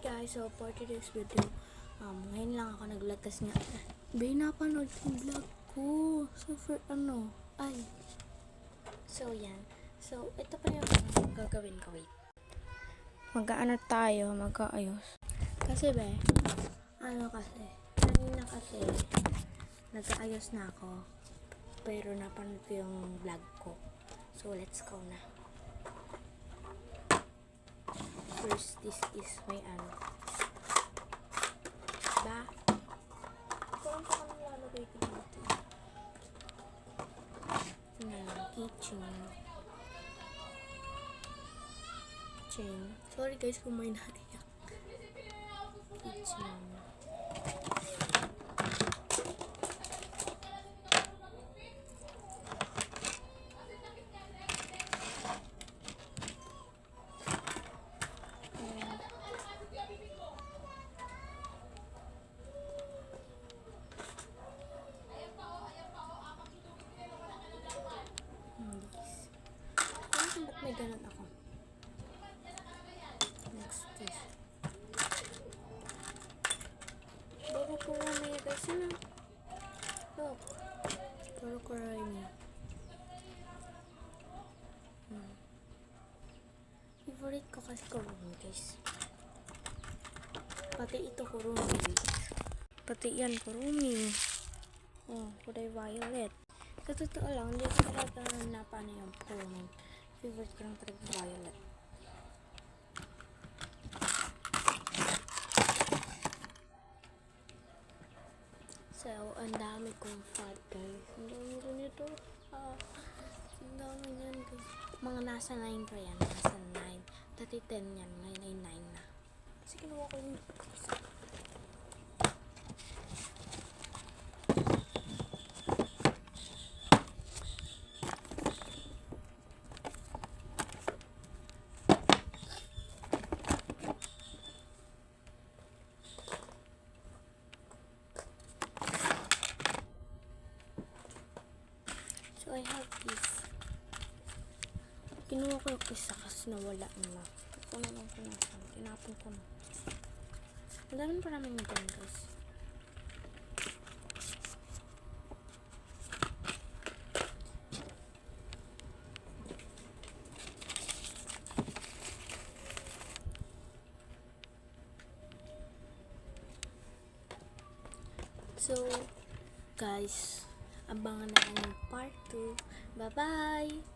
guys, so for today's video, ngayon lang ako naglatas nga. Bay, napanood yung vlog ko. So for So yan. So ito pa yung gagawin ko. Wait. Mag-aano tayo, mag-aayos. Kasi kanina kasi, nag-aayos na ako. Pero napanood ko yung vlog ko. So let's go na. First, this is my Kung pa kami lalagay ko dito. Keychain. Sorry guys kung may naiyak. Keychain. Ba't may ganun ako? Next is Doro Kurami guys. Yun na. Look. Doro Kurami. Favorite ko kasi Kurumi guys. Pati ito Kurumi. Pati yan Kurumi. Kulay violet. Sa totoo lang, hindi ko talaga napano yung Kurumi. Favorite ko lang talaga violet. So, ang dami kong fat guys. Ang dami rin ito. Ang dami yan guys. Mga nasa 9 pa yan. Nasa 9. Dati 10 yan. Ngayon ay 9 na. Kasi kinuha ko yung So, I have this. Kinuha ko yung isa kasi nawala na. Puno lang ko na. Tinapon ko na. Ang dami pa namin yung guys. So, guys, abangan na yung part 2. Bye-bye!